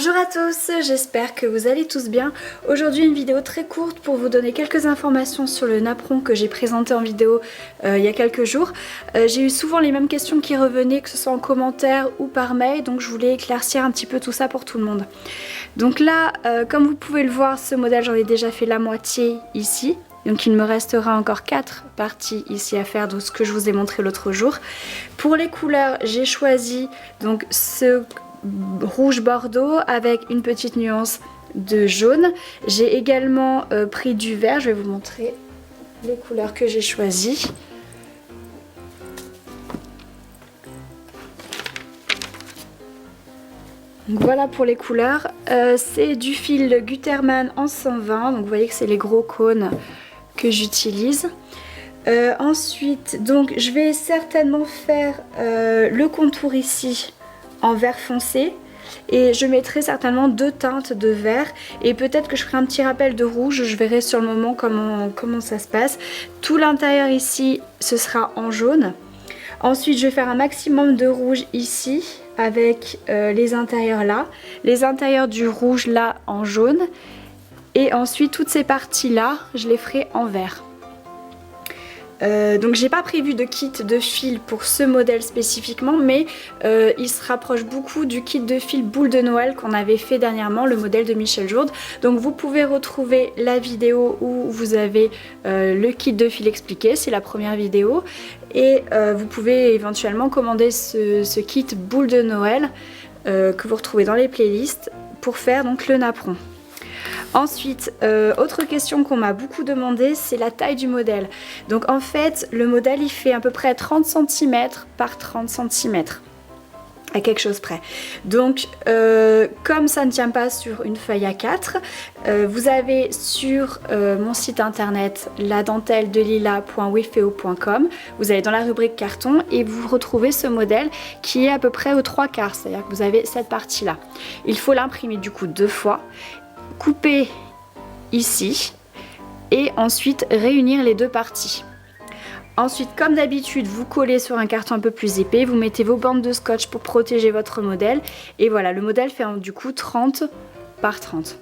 Bonjour à tous, j'espère que vous allez tous bien. Aujourd'hui une vidéo très courte pour vous donner quelques informations sur le napperon que j'ai présenté en vidéo il y a quelques jours. J'ai eu souvent les mêmes questions qui revenaient, que ce soit en commentaire ou par mail, donc je voulais éclaircir un petit peu tout ça pour tout le monde. Donc là, comme vous pouvez le voir, ce modèle j'en ai déjà fait la moitié ici. Donc il me restera encore 4 parties ici à faire de ce que je vous ai montré l'autre jour. Pour les couleurs, j'ai choisi donc ce rouge bordeaux avec une petite nuance de jaune. J'ai également pris du vert, je vais vous montrer les couleurs que j'ai choisies. Donc voilà pour les couleurs, c'est du fil Gutermann en 120, donc vous voyez que c'est les gros cônes que j'utilise. Ensuite, donc je vais certainement faire le contour ici en vert foncé et je mettrai certainement 2 teintes de vert et peut-être que je ferai un petit rappel de rouge, je verrai sur le moment comment ça se passe. Tout l'intérieur ici ce sera en jaune. Ensuite je vais faire un maximum de rouge ici avec les intérieurs là, les intérieurs du rouge là en jaune et ensuite toutes ces parties là je les ferai en vert. Donc j'ai pas prévu de kit de fil pour ce modèle spécifiquement, mais il se rapproche beaucoup du kit de fil boule de Noël qu'on avait fait dernièrement, le modèle de Michel Jourde. Donc vous pouvez retrouver la vidéo où vous avez le kit de fil expliqué, c'est la première vidéo, et vous pouvez éventuellement commander ce kit boule de Noël que vous retrouvez dans les playlists pour faire donc le napperon. Ensuite, autre question qu'on m'a beaucoup demandé, c'est la taille du modèle. Donc en fait, le modèle il fait à peu près 30 cm par 30 cm, à quelque chose près. Donc comme ça ne tient pas sur une feuille A4, vous avez sur mon site internet ladenteldelila.wefeo.com, vous allez dans la rubrique carton et vous retrouvez ce modèle qui est à peu près aux 3/4, c'est-à-dire que vous avez cette partie là. Il faut l'imprimer du coup 2 fois. Couper ici et ensuite réunir les 2 parties. Ensuite, comme d'habitude, vous collez sur un carton un peu plus épais, vous mettez vos bandes de scotch pour protéger votre modèle et voilà, le modèle fait du coup 30 par 30.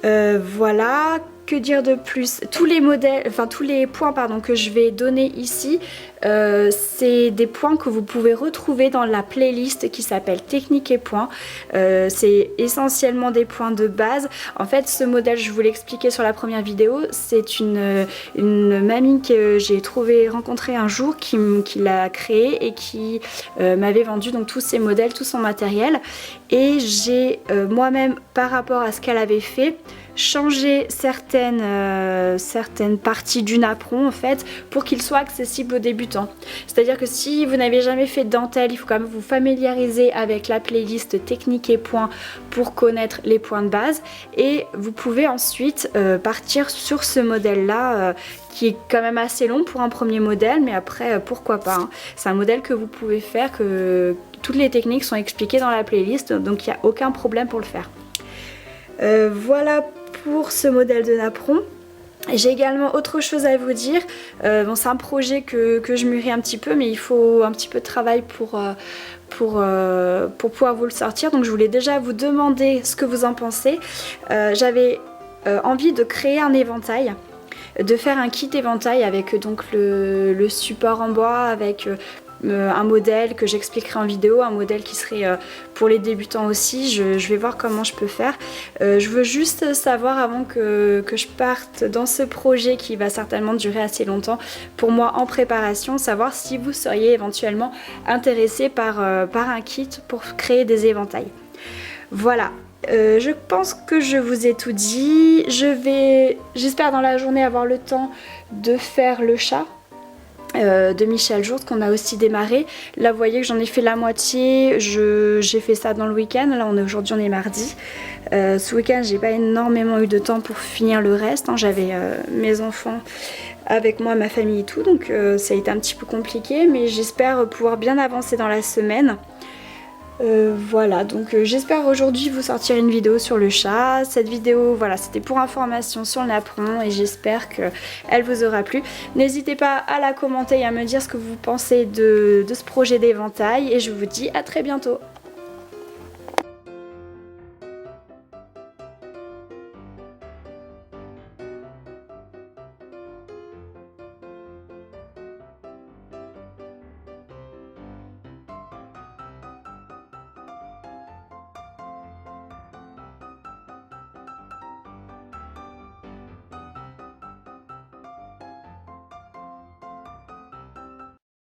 Voilà, que dire de plus? Tous les points que je vais donner ici, c'est des points que vous pouvez retrouver dans la playlist qui s'appelle Technique et points. C'est essentiellement des points de base. En fait, ce modèle, je vous l'ai expliqué sur la première vidéo, c'est une mamie que j'ai rencontrée un jour qui l'a créé et qui m'avait vendu donc tous ces modèles, tout son matériel. Et j'ai moi-même, par rapport à ce qu'elle avait fait, changer certaines parties du napperon en fait pour qu'il soit accessible aux débutants. C'est-à-dire que si vous n'avez jamais fait de dentelle, il faut quand même vous familiariser avec la playlist Technique et points pour connaître les points de base et vous pouvez ensuite partir sur ce modèle là qui est quand même assez long pour un premier modèle, mais après pourquoi pas, hein. C'est un modèle que vous pouvez faire, que toutes les techniques sont expliquées dans la playlist, donc il n'y a aucun problème pour le faire. Voilà pour ce modèle de napperon. J'ai également autre chose à vous dire. Bon, c'est un projet que je mûris un petit peu, mais il faut un petit peu de travail pour pouvoir vous le sortir. Donc je voulais déjà vous demander ce que vous en pensez. J'avais envie de créer un éventail, de faire un kit éventail avec donc le support en bois, avec un modèle que j'expliquerai en vidéo, un modèle qui serait pour les débutants aussi. Je vais voir comment je peux faire. Je veux juste savoir avant que je parte dans ce projet qui va certainement durer assez longtemps pour moi en préparation, savoir si vous seriez éventuellement intéressé par un kit pour créer des éventails. Voilà. Je pense que je vous ai tout dit. J'espère dans la journée avoir le temps de faire le chat de Michel Jourde qu'on a aussi démarré. Là vous voyez que j'en ai fait la moitié, j'ai fait ça dans le week-end. Là aujourd'hui on est mardi. Ce week-end j'ai pas énormément eu de temps pour finir le reste, hein. J'avais mes enfants avec moi, ma famille et tout, donc ça a été un petit peu compliqué, mais j'espère pouvoir bien avancer dans la semaine. Voilà, donc j'espère aujourd'hui vous sortir une vidéo sur le chat. Cette vidéo, voilà, c'était pour information sur le napperon et j'espère qu'elle vous aura plu. N'hésitez pas à la commenter et à me dire ce que vous pensez de ce projet d'éventail et je vous dis à très bientôt.